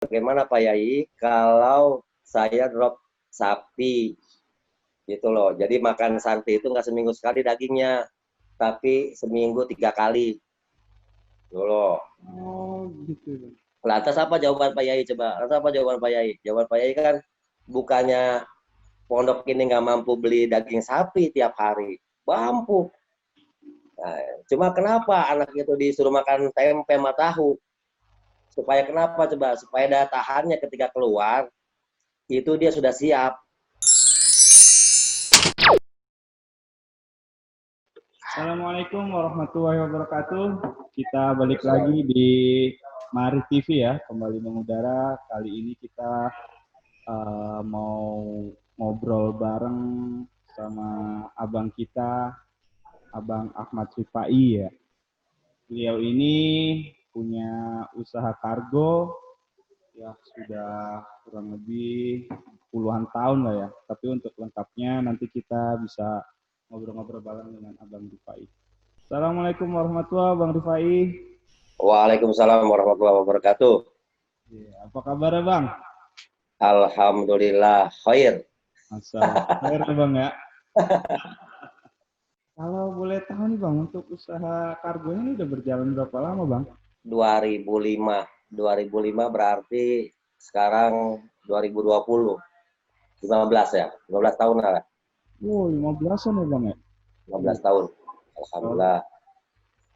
bagaimana Pak Yai kalau saya drop sapi gitu loh. Jadi makan santai itu nggak seminggu sekali dagingnya, tapi seminggu 3 kali gitu loh. Oh, gitu. Lantas apa jawaban Pak Yai coba? Lantas apa jawaban Pak Yai? Jawaban Pak Yai kan bukannya pondok ini nggak mampu beli daging sapi tiap hari. Mampu. Nah, cuma kenapa anak itu disuruh makan tempe sama tahu? Supaya kenapa coba? Supaya daya tahannya ketika keluar itu dia sudah siap. Assalamualaikum warahmatullahi wabarakatuh. Kita balik lagi di Mari TV ya, kembali mengudara. Kali ini kita mau ngobrol bareng sama abang kita, Abang Ahmad Rifai ya. Beliau ini punya usaha kargo ya sudah kurang lebih puluhan tahun lah ya. Tapi untuk lengkapnya nanti kita bisa ngobrol-ngobrol bareng dengan Abang Rifai. Assalamualaikum warahmatullahi wabarakatuh, Bang Rifai. Waalaikumsalam warahmatullahi wabarakatuh. Ya, apa kabar Bang? Alhamdulillah khair. Masalah khair Bang ya. Kalau boleh tahu nih Bang, untuk usaha kargonya ini udah berjalan berapa lama Bang? 2005. 2005 berarti sekarang 2020. 15 ya. 15 tahun lah. Wow, 15-an ya Bang ya? 15 tahun. Alhamdulillah.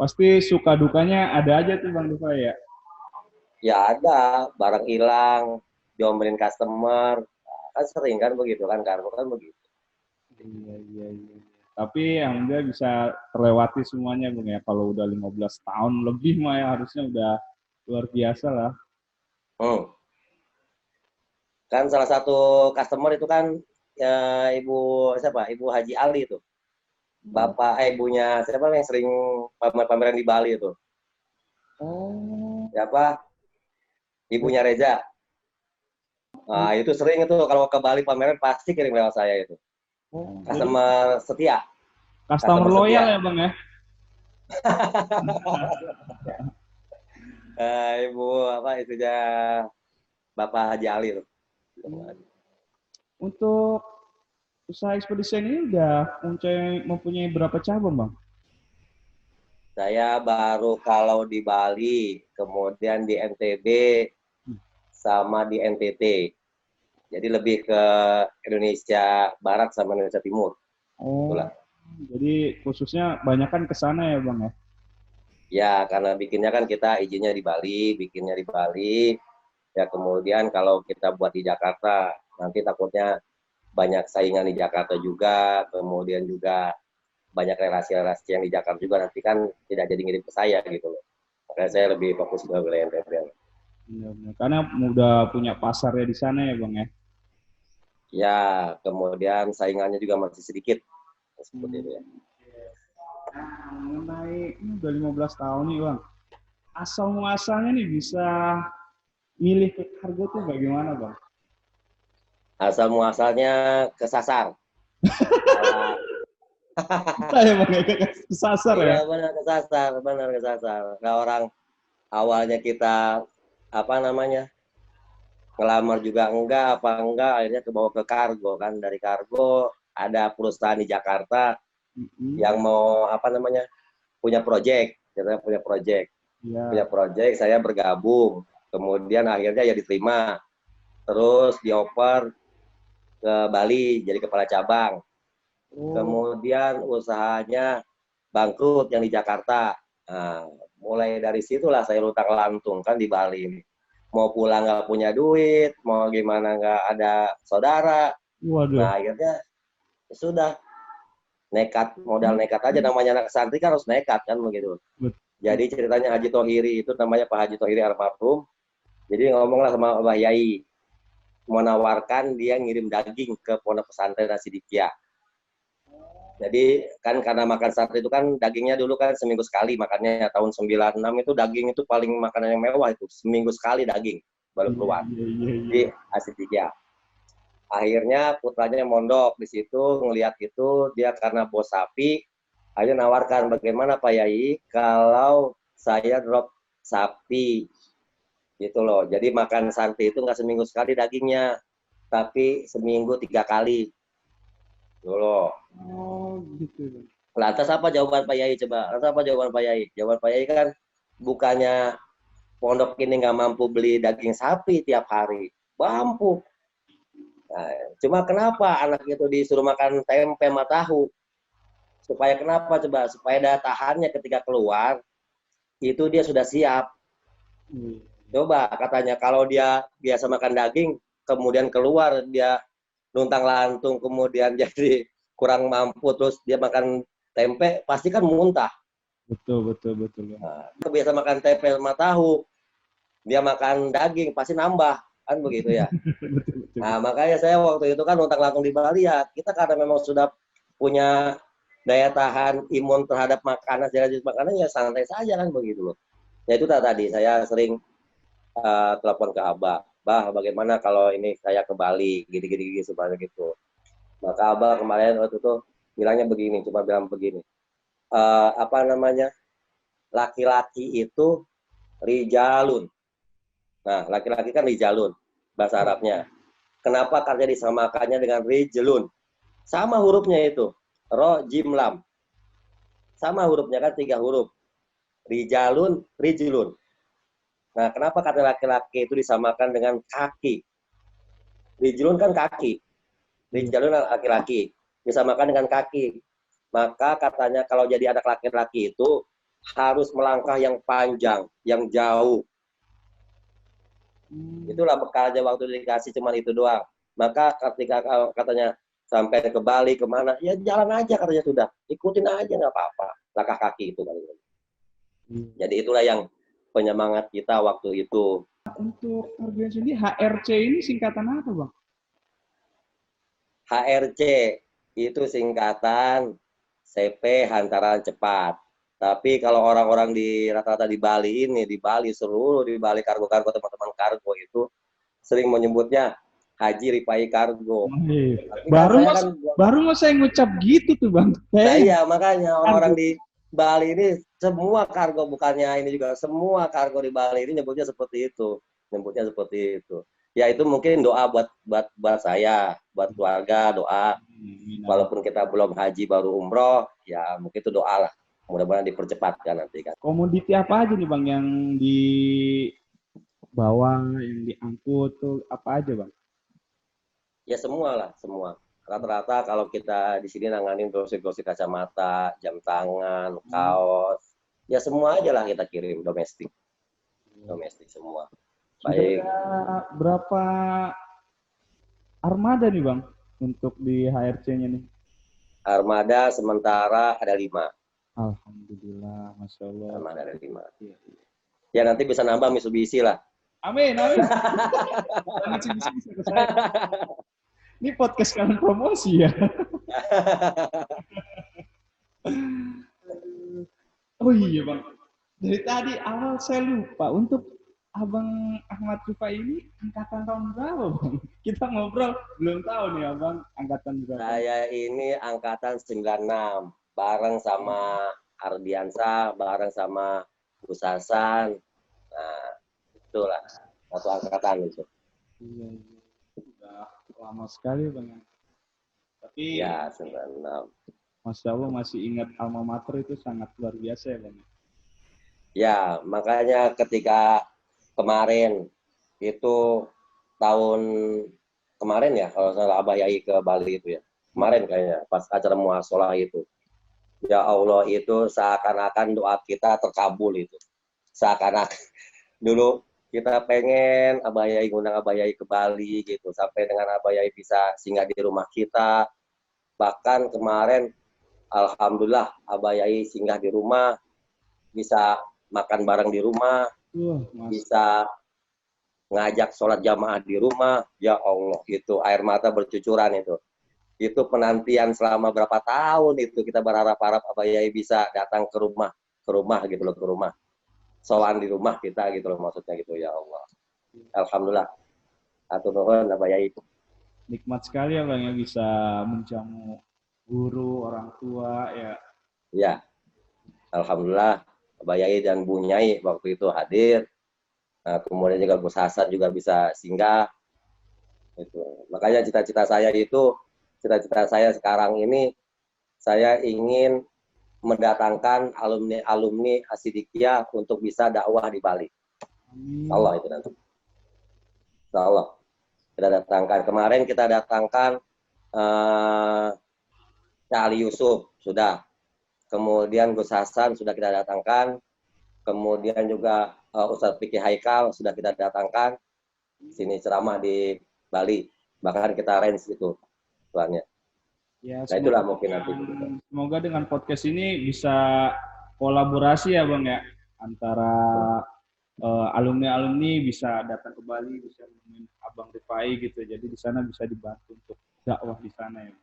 Pasti suka dukanya ada aja tuh Bang Rifai ya? Ya ada, barang hilang, diomelin customer. Kan sering kan begitu kan, kargo kan begitu. Iya, iya, iya. Tapi alhamdulillah bisa terlewati semuanya Bang ya. Kalau udah 15 tahun lebih mah ya harusnya udah luar biasa lah. Kan salah satu customer itu kan ya, Ibu siapa? Ibu Haji Ali itu. Bapak ibunya siapa yang sering pameran di Bali itu? Oh, Siapa? Ibunya Reza. Nah, itu sering itu kalau ke Bali pameran pasti kirim lewat saya itu. jadi Customer setia, customer customer loyal setia. ya Bang ya? Ibu apa itunya Bapak Haji Ali itu. Untuk usaha ekspedisi ini udah mempunyai berapa cabang Bang? Saya baru kalau di Bali, kemudian di NTB, sama di NTT. Jadi lebih ke Indonesia Barat sama Indonesia Timur. Oh, Itulah. jadi khususnya banyak kan ke sana ya Bang ya? Ya, karena bikinnya kan kita izinnya di Bali, bikinnya di Bali. Ya kemudian kalau kita buat di Jakarta, nanti takutnya banyak saingan di Jakarta juga, kemudian juga banyak relasi-relasi yang di Jakarta juga nanti kan tidak jadi ngirim ke saya gitu loh. Makanya saya lebih fokus ke wilayah NTB. Iya, benar. Karena udah punya pasarnya di sana ya Bang ya? Ya, kemudian saingannya juga masih sedikit seperti itu ya. Nah, mengenai ini udah 15 tahun nih Bang. Asal muasalnya nih bisa milih ke kargo tuh bagaimana Bang? Asal muasalnya kesasar. Salah. Saya Bang ya kesasar Iya ya? benar kesasar, benar kesasar. Nah, orang awalnya kita apa namanya ngelamar juga enggak, apa enggak, akhirnya kebawa ke kargo kan. Dari kargo ada perusahaan di Jakarta yang mau apa namanya punya project, kita punya project, Iya. saya bergabung, kemudian akhirnya ya diterima, terus dioper ke Bali jadi kepala cabang, Oh, kemudian usahanya bangkrut yang di Jakarta. Nah, mulai dari situlah saya luntang lantung kan di Bali. Mau pulang nggak punya duit, mau gimana nggak ada saudara. waduh. Nah akhirnya ya sudah nekat, modal nekat aja, namanya anak santri kan harus nekat kan begitu. Betul. Jadi ceritanya Haji Tohiri itu namanya Pak Haji Tohiri almarhum. Jadi ngomonglah sama Mbah Yai, menawarkan dia ngirim daging ke pondok pesantren Nasidikia. Jadi kan karena makan sate itu kan dagingnya dulu kan seminggu sekali makannya, tahun 96 itu daging itu paling makanan yang mewah, itu seminggu sekali daging baru Iya, keluar iya, iya, iya. di Asidikia. Akhirnya putranya mondok di situ, ngelihat itu dia karena bos sapi, akhirnya nawarkan bagaimana Pak Yai kalau saya drop sapi Gitu loh. Jadi makan santri itu nggak seminggu sekali dagingnya, tapi seminggu 3 kali. Gitu loh. Oh, gitu, Bang. Lantas apa jawaban Pak Yai coba? Lantas apa jawaban Pak Yai? Jawaban Pak Yai kan bukannya pondok ini nggak mampu beli daging sapi tiap hari, mampu. Nah, cuma kenapa anak itu disuruh makan tempe sama tahu? Supaya kenapa coba? Supaya daya tahannya ketika keluar itu dia sudah siap. Iya. Coba katanya kalau dia biasa makan daging, kemudian keluar dia luntang lantung, kemudian jadi kurang mampu, terus dia makan tempe, pasti kan muntah. Betul, betul, betul, Bang. Nah, biasa makan tempe sama tahu, dia makan daging pasti nambah, kan begitu ya. Betul, betul, Nah, betul. makanya saya waktu itu kan luntang lantung di Bali ya, kita karena memang sudah punya daya tahan imun terhadap makanan, segala jenis makanan, ya santai saja kan begitu loh. Ya itu tadi saya sering telepon ke Abah, Bah, bagaimana kalau ini saya ke Bali, gini-gini sebanyak gitu. Maka Abah kemarin waktu itu bilangnya begini, cuma bilang begini, apa namanya, laki-laki itu rijalun. Nah, laki-laki kan rijalun, bahasa Arabnya. Kenapa karena disamakannya dengan rijalun? Sama hurufnya itu, ro, jim, lam. Sama hurufnya kan 3 huruf. Rijalun, rijulun. Nah, kenapa kata laki-laki itu disamakan dengan kaki? Rijulun kan kaki. Iya. Rijulun laki-laki. Disamakan dengan kaki. Maka katanya kalau jadi anak laki-laki itu harus melangkah yang panjang, yang jauh. Itulah bekalnya waktu dikasih cuma itu doang. Maka ketika katanya sampai ke Bali kemana, ya jalan aja katanya sudah. Ikutin aja nggak apa-apa. Langkah kaki itu. Iya. Jadi itulah yang penyemangat kita waktu itu. Untuk organisasi ini HRC ini singkatan apa, Bang? HRC itu singkatan CP Hantaran Cepat. Tapi kalau orang-orang di rata-rata di Bali ini, di Bali seluruh di Bali kargo-kargo teman-teman kargo itu sering menyebutnya Haji Ripai Kargo. Iya. Tapi kan saya kan, Baru mau saya ngucap gitu tuh, Bang. nah Hey, iya makanya kargo. orang-orang di Bali ini semua kargo, bukannya ini juga, semua kargo di Bali ini nyebutnya seperti itu, nyebutnya seperti itu. Ya itu mungkin doa buat saya, buat keluarga, doa. Walaupun kita belum haji baru umroh, ya mungkin itu doa lah. Mudah-mudahan dipercepatkan nanti kan. Komoditi apa aja nih, Bang, yang dibawa, yang diangkut tuh apa aja, Bang? Ya semua lah, semua. Rata-rata kalau kita di sini nanganin grosir-grosir kacamata, jam tangan, kaos, ya semua aja lah kita kirim domestik, domestik semua. Sudah Baik, ada berapa armada nih, Bang, untuk di HRC-nya nih? armada sementara ada 5. Alhamdulillah, Masya Allah. Armada ada 5. Iya. Ya nanti bisa nambah Mitsubishi lah. Amin, amin. Jangan bisa ke saya. Ini podcast kalian promosi ya. Oh iya, Bang. Dari tadi awal saya lupa. Untuk Abang Ahmad Rufai ini angkatan tahun berapa, Bang? Kita ngobrol belum tahu nih, Abang angkatan berapa. Saya ini angkatan 96, bareng sama Ardiansa, bareng sama Busasan. Nah, itulah satu angkatan itu. Iya, iya. Udah lama sekali, Bang. Tapi Ya, 96. Masya Allah masih ingat alma mater itu sangat luar biasa ya, Bang. Ya, makanya ketika kemarin itu tahun kemarin ya, kalau salah Abah Yai ke Bali itu ya. Kemarin kayaknya pas acara muasalah itu. Ya Allah, itu seakan-akan doa kita terkabul itu. Seakan-akan dulu kita pengen Abah Yai ngundang Abah Yai ke Bali gitu, sampai dengan Abah Yai bisa singgah di rumah kita. Bahkan kemarin alhamdulillah Abah Yai singgah di rumah, bisa makan bareng di rumah, bisa ngajak sholat jamaah di rumah. Ya Allah, itu air mata bercucuran itu. Itu penantian selama berapa tahun itu, kita berharap-harap Abah Yai bisa datang ke rumah gitu loh, ke rumah. Soal di rumah kita gitu loh, maksudnya gitu. Ya Allah, alhamdulillah. Atur nuhun Abah Yai. Nikmat sekali ya, Bang, ya bisa menjamu guru, orang tua ya. Ya, alhamdulillah Abah Yai dan Bu Nyai waktu itu hadir. Nah, kemudian juga Gus Hasan juga bisa singgah. Itu. Makanya cita-cita saya sekarang ini, saya ingin mendatangkan alumni-alumni Asidikiyah untuk bisa dakwah di Bali. Insya Allah itu nanti. Insya Allah. Kita datangkan. Kemarin kita datangkan Ali Yusuf, sudah. Kemudian Gus Hasan sudah kita datangkan. Kemudian juga Ustadz Fikri Haikal sudah kita datangkan. Sini ceramah di Bali. Bahkan kita range itu tuannya. Ya, Nah itulah mungkin nanti. Semoga dengan podcast ini bisa kolaborasi ya Bang ya, antara alumni-alumni bisa datang ke Bali, bisa nemuin Abang Rifai gitu. Jadi di sana bisa dibantu untuk dakwah di sana ya.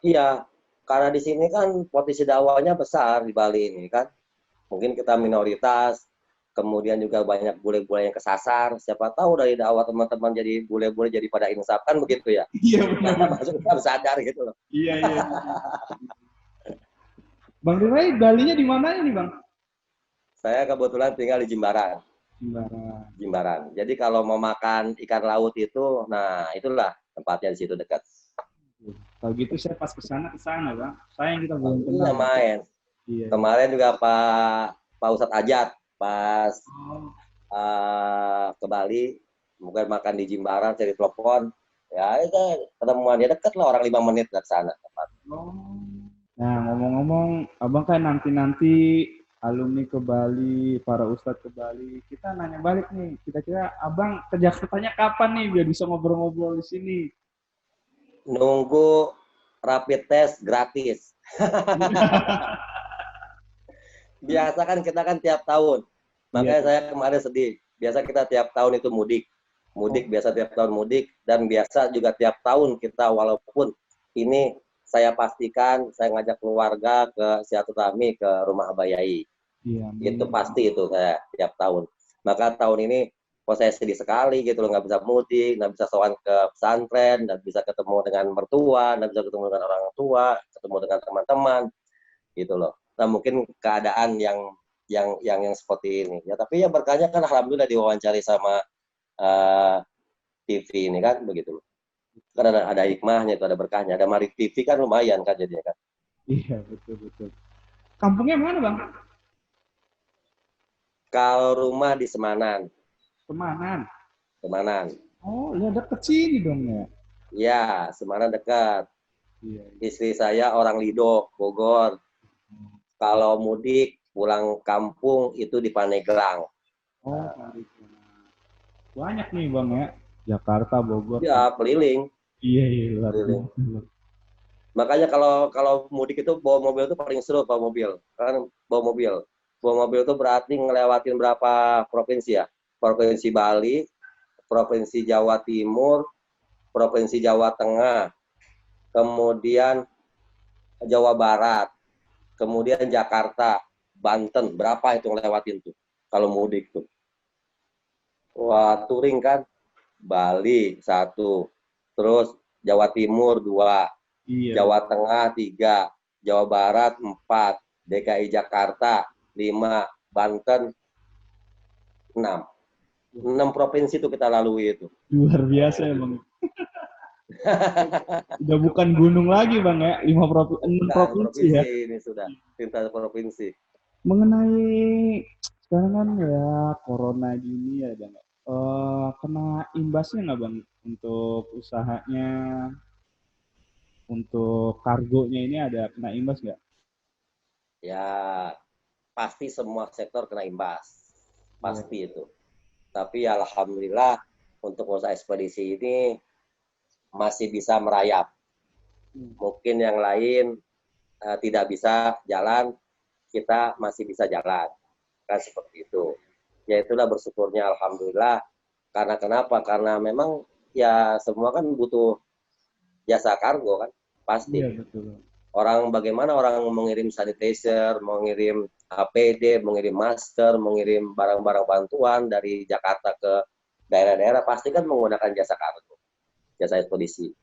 Iya, karena di sini kan potensi dakwahnya besar di Bali ini kan. Mungkin kita minoritas, kemudian juga banyak bule-bule yang kesasar. Siapa tahu dari dakwah teman-teman jadi bule-bule jadi pada insaf kan begitu ya. Iya benar. Masuk harus sadar gitu loh. Iya. Bang Rifai, Balinya di mana ini Bang? Saya kebetulan tinggal di Jimbaran. Jimbaran. Jadi kalau mau makan ikan laut itu, nah itulah tempatnya di situ dekat. Kalau gitu saya pas ke sana Bang. Sayang kita belum kenal. Iya main. Iya. Kemarin juga Pak Ustadz Ajat pas ke Bali, mungkin makan di Jimbaran, cari telepon. Ya itu ketemuannya dekat lah, orang 5 menit dari sana. Nah ngomong-ngomong, Abang kan nanti alumni ke Bali, para ustadz ke Bali, kita nanya balik nih, kira-kira Abang ke Jakartanya kapan nih biar bisa ngobrol-ngobrol di sini? Nunggu rapid test gratis. Biasa kan kita kan tiap tahun. Makanya saya kemarin sedih. Biasa kita tiap tahun itu mudik. Biasa tiap tahun mudik. Dan biasa juga tiap tahun kita walaupun ini saya pastikan saya ngajak keluarga ke silaturahmi ke rumah Abah Yai. Iya, itu pasti itu saya tiap tahun. Maka tahun ini kok saya sedih sekali gitu loh, nggak bisa mudik, nggak bisa sowan ke pesantren, nggak bisa ketemu dengan mertua, nggak bisa ketemu dengan orang tua, ketemu dengan teman-teman gitu loh. Nah mungkin keadaan yang seperti ini ya, tapi ya berkahnya kan alhamdulillah diwawancari sama TV ini kan begitu loh. Kan ada hikmahnya itu, ada berkahnya, ada Marik TV kan lumayan kan jadinya kan. Iya betul. Kampungnya mana Bang? Kalau rumah di Semanan. Semanan. Oh ya deket sini dong ya. Ya Semanan dekat. Iya. Istri saya orang Lido, Bogor. Kalau mudik pulang kampung itu di Pandeglang. Oh, banyak nih Bang ya. Jakarta, Bogor. Ya, keliling. Iya. Keliling. Makanya kalau mudik itu bawa mobil itu paling seru, bawa mobil. Kan bawa mobil. Bawa mobil itu berarti ngelewatin berapa provinsi ya? Provinsi Bali, Provinsi Jawa Timur, Provinsi Jawa Tengah, kemudian Jawa Barat, kemudian Jakarta, Banten, berapa itu ngelewatin tuh kalau mudik tuh. Wah, touring kan, Bali 1, terus Jawa Timur 2, Jawa Tengah 3, Jawa Barat 4, DKI Jakarta 5, Banten 6. 6 provinsi itu kita lalui itu. Luar biasa ya Bang. Udah bukan gunung lagi Bang ya, 6 provinsi ya. Ini sudah lintas provinsi. Mengenai sekarang kan ya corona gini ya Bang, kena imbasnya nggak Bang untuk usahanya, untuk kargonya ini ada kena imbas nggak? Ya pasti semua sektor kena imbas, pasti itu. Tapi alhamdulillah untuk usaha ekspedisi ini masih bisa merayap. Mungkin yang lain tidak bisa jalan, kita masih bisa jalan. Kan seperti itu. Ya itulah bersyukurnya alhamdulillah. Karena kenapa? Karena memang ya semua kan butuh jasa kargo kan, pasti. Iya, betul. Bagaimana orang mengirim sanitizer, mengirim APD, mengirim masker, mengirim barang-barang bantuan dari Jakarta ke daerah-daerah, pasti kan menggunakan jasa kargo, jasa ekspedisi.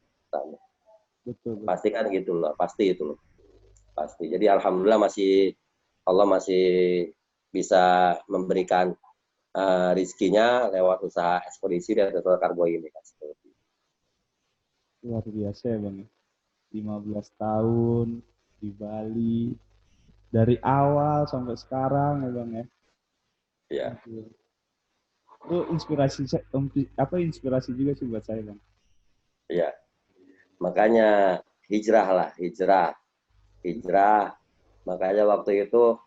Betul. Pasti kan gitu loh, pasti itu loh. Pasti. Jadi alhamdulillah Allah masih bisa memberikan rizkinya lewat usaha ekspedisi dan total kargo ini kan. Luar biasa ya Bang. 15 tahun di Bali dari awal sampai sekarang ya Bang ya. Ya, Itu inspirasi juga sih buat saya Bang. ya. Makanya hijrah lah, hijrah. Makanya waktu itu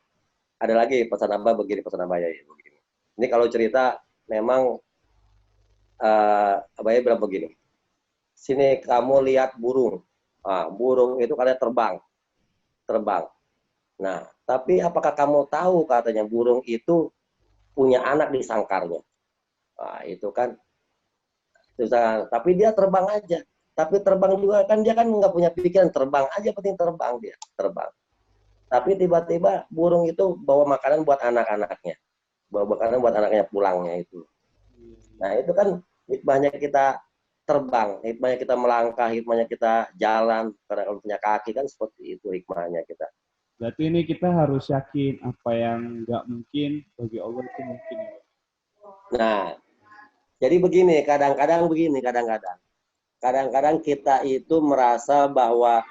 ada lagi pesan Abah begini, pesan Abah ya begini. Ini kalau cerita memang Abah ya bilang begini. Sini kamu lihat burung. Burung itu katanya terbang. Nah, tapi apakah kamu tahu katanya burung itu punya anak di sangkarnya? Itu kan susah. Tapi dia terbang aja. Tapi terbang juga kan dia kan nggak punya pikiran, terbang aja, penting terbang dia, terbang. Tapi tiba-tiba burung itu bawa makanan buat anak-anaknya, bawa makanan buat anaknya pulangnya itu. Nah itu kan hikmahnya kita terbang, hikmahnya kita melangkah, hikmahnya kita jalan, karena kalau punya kaki kan seperti itu hikmahnya kita. Berarti ini kita harus yakin apa yang nggak mungkin bagi Allah itu mungkin. Nah, jadi begini, kadang-kadang kita itu merasa bahwa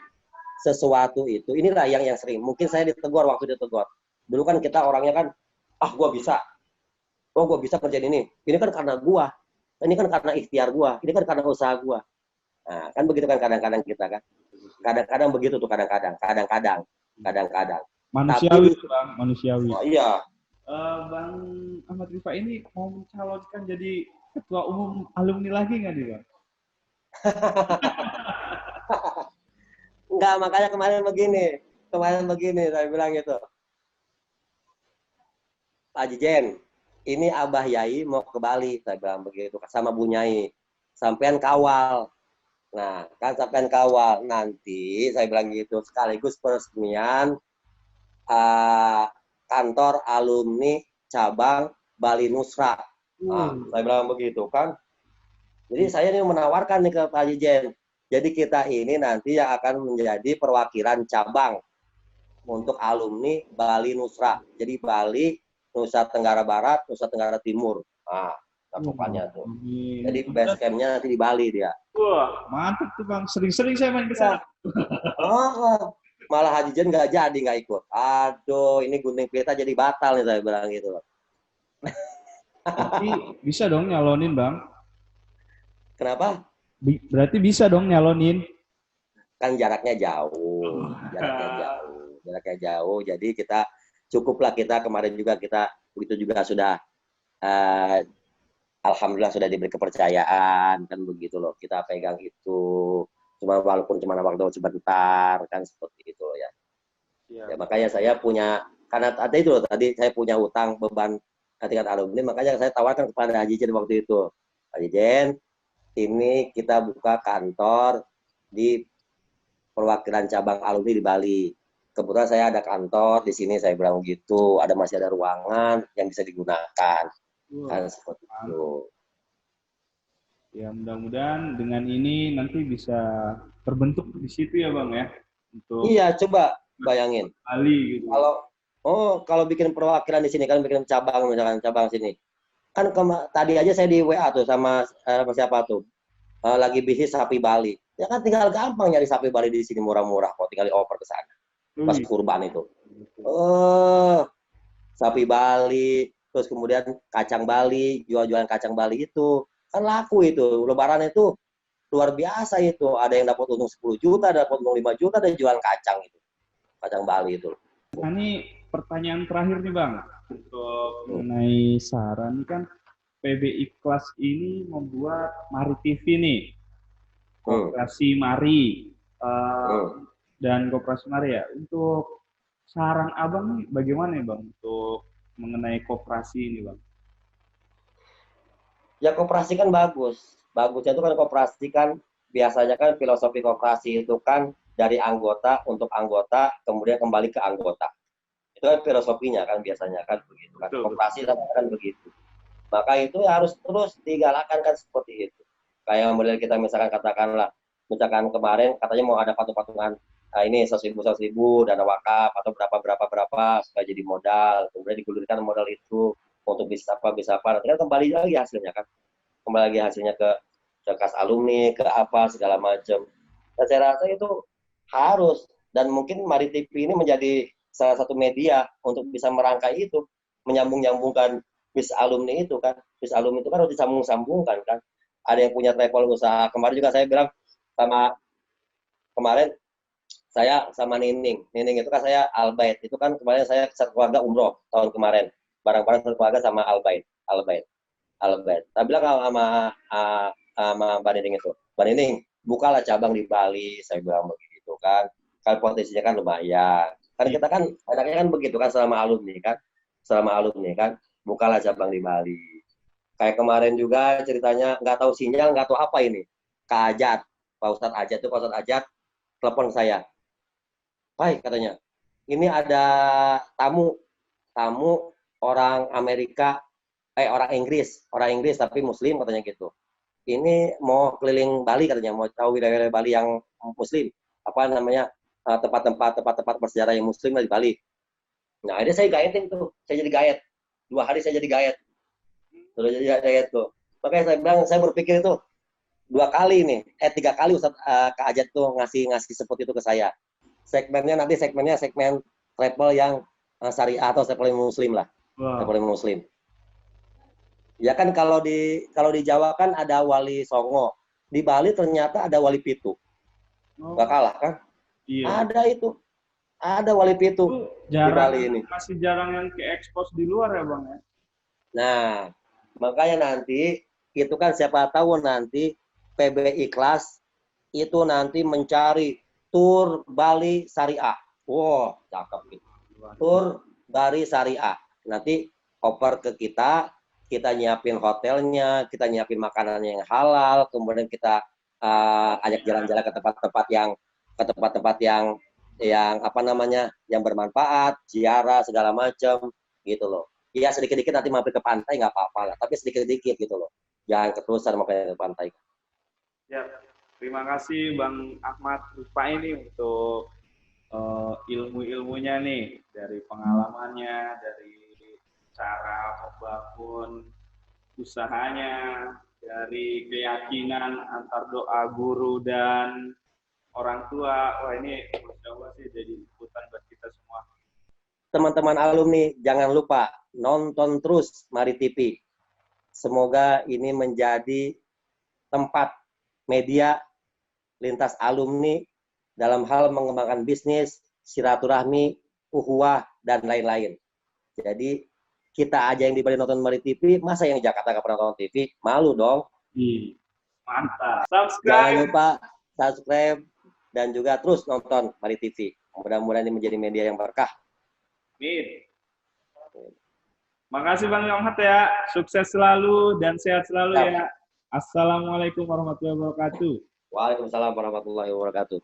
sesuatu itu, inilah yang sering. Mungkin saya ditegur waktu ditegur. Dulu kan kita orangnya kan, gua bisa. Gua bisa kerjain ini. Ini kan karena gua. Ini kan karena ikhtiar gua. Ini kan karena usaha gua. Nah, kan begitu kan kadang-kadang kita kan. Kadang-kadang begitu tuh kadang-kadang. Manusiawi, Tapi, Bang, manusiawi. iya. Bang Ahmad Rifa ini mau mencalonkan jadi ketua umum alumni lagi nggak nih, Bang? Enggak, makanya kemarin begini saya bilang gitu. Pak Jijen, ini Abah Yai mau ke Bali, saya bilang begitu, sama Bu Nyai. Sampean kawal. Nah, kan sampean kawal. Nanti, saya bilang gitu, sekaligus peresmian kantor alumni cabang Bali Nusra. Saya bilang begitu kan. Jadi saya ini menawarkan nih ke Pak Jijen. Jadi kita ini nanti yang akan menjadi perwakilan cabang untuk alumni Bali Nusra. Jadi Bali, Nusa Tenggara Barat, Nusa Tenggara Timur. Cakupannya tuh. Jadi base camp-nya nanti di Bali dia. Wah, mantap tuh Bang. Sering-sering saya main ke sana. Malah Haji Jen nggak jadi, nggak ikut. Aduh, ini gunting pita jadi batal nih saya bilang gitu. Tapi bisa dong nyalonin Bang. Kenapa? Berarti bisa dong nyalonin. Kan jaraknya jauh. Jaraknya jauh. Jadi kita cukuplah kita kemarin juga kita begitu juga sudah alhamdulillah sudah diberi kepercayaan kan begitu loh. Kita pegang itu walaupun cuma waktu sebentar kan seperti itu loh ya. Ya makanya saya punya karena ada itu loh tadi saya punya utang beban tingkat alumni makanya saya tawarkan kepada Haji Jen waktu itu. Haji Jen, ini kita buka kantor di perwakilan cabang alumni di Bali. Kebetulan saya ada kantor di sini, saya bilang gitu, masih ada ruangan yang bisa digunakan. Kan seperti itu. Ya mudah-mudahan dengan ini nanti bisa terbentuk di situ ya Bang ya. Untuk iya, coba bayangin. Bali gitu. Kalau bikin perwakilan di sini kan bikin cabang misalkan cabang sini. Kan tadi aja saya di WA tuh sama siapa tuh. Lagi bisnis sapi Bali. Ya kan tinggal gampang nyari sapi Bali di sini murah-murah kok tinggal dioper ke sana. Pas kurban itu. Sapi Bali, terus kemudian kacang Bali, jual-jualan kacang Bali itu kan laku itu. Lebaran itu luar biasa itu. Ada yang dapat untung 10 juta, ada dapat untung 5 juta, ada jualan kacang itu. Kacang Bali itu. Nah, ini pertanyaan terakhir nih Bang. Untuk mengenai saran kan PBI Kelas ini membuat Mari TV nih. Koperasi Mari. Dan Koperasi Mari ya. Untuk saran Abang nih bagaimana nih Bang untuk mengenai koperasi ini Bang? Ya koperasi kan bagus. Bagusnya itu kan koperasi kan biasanya kan filosofi koperasi itu kan dari anggota untuk anggota kemudian kembali ke anggota. Itu kan filosofinya kan biasanya kan begitu kan. Koperasi kan begitu. Maka itu harus terus digalakkan kan seperti itu. Kayak model kita misalkan katakanlah misalkan kemarin katanya mau ada patung-patungan ini 100.000 dana wakaf atau berapa supaya jadi modal kemudian digulirkan modal itu untuk bisa apa, nanti kan kembali lagi hasilnya kan, kembali lagi hasilnya ke kas alumni, ke apa segala macam. Dan saya rasa itu harus, dan mungkin Mari TV ini menjadi salah satu media untuk bisa merangkai itu, menyambung-nyambungkan bis alumni itu kan. Bis alumni itu kan harus disambung-sambungkan kan. Ada yang punya travel usaha. Kemarin juga saya bilang sama kemarin saya sama Nining. Nining itu kan saya Albaid. Itu kan kemarin saya keluarga umroh tahun kemarin. Barang-barang keluarga sama Albaid. Albaid. Saya bilang sama Mbak Nining itu, Mbak Nining, bukalah cabang di Bali, saya bilang begitu kan. Kan potensinya kan lumayan. Kan kita kan enaknya kan begitu kan selama alumni kan, bukalah cabang di Bali. Kayak kemarin juga ceritanya nggak tahu sinyal, nggak tahu apa ini. Kak Ajat, Pak Ustadz Ajat telepon saya. Baik katanya, ini ada tamu orang Amerika, orang Inggris tapi Muslim katanya gitu. Ini mau keliling Bali katanya, mau tahu wilayah Bali yang Muslim, apa namanya tempat-tempat bersejarah yang Muslim di Bali. Nah, ini saya gaetin tuh, saya jadi gaet. 2 hari saya jadi gaet. Sudah jadi gaet tuh. Makanya saya bilang, saya berpikir itu 3 kali Ustaz Kak Ajat tuh ngasih support itu ke saya. Segmen travel yang syariah atau travel Muslim lah. Wow. Travel Muslim. Ya kan kalau di Jawa kan ada Wali Songo. Di Bali ternyata ada Wali Pitu. Gak kalah kan? Iya. Ada Wali Pitu di Bali ini. Masih jarang yang ke ekspos di luar ya Bang ya? Nah, makanya nanti itu kan siapa tahu nanti PB Ikhlas itu nanti mencari tur Bali Syariah. Wow, cakep gitu. Tur Bali Syariah. Nanti oper ke kita nyiapin hotelnya, kita nyiapin makanan yang halal, kemudian kita ajak jalan-jalan ke tempat-tempat yang apa namanya, yang bermanfaat, ziarah segala macam gitu loh. Ya sedikit-sedikit nanti mampir ke pantai nggak apa-apa lah, tapi sedikit-sedikit gitu loh. Jangan keterusan mampir ke pantai. Ya, terima kasih Bang Ahmad Rifai ini untuk ilmu-ilmunya nih, dari pengalamannya, dari cara membangun usahanya, dari keyakinan antar doa guru dan orang tua. Wah, ini Masya Allah sih jadi ikutan buat kita semua. Teman-teman alumni, jangan lupa nonton terus Mari TV. Semoga ini menjadi tempat media lintas alumni dalam hal mengembangkan bisnis, silaturahmi, ukhuwah, dan lain-lain. Jadi kita aja yang di Bali nonton Mari TV, masa yang Jakarta nggak pernah nonton TV? Malu dong. Mantap. Jangan lupa subscribe dan juga terus nonton Mari TV. Mudah-mudahan ini menjadi media yang berkah. Amin. Makasih Bang Ahmad ya. Sukses selalu dan sehat selalu ya. Assalamualaikum warahmatullahi wabarakatuh. Waalaikumsalam warahmatullahi wabarakatuh.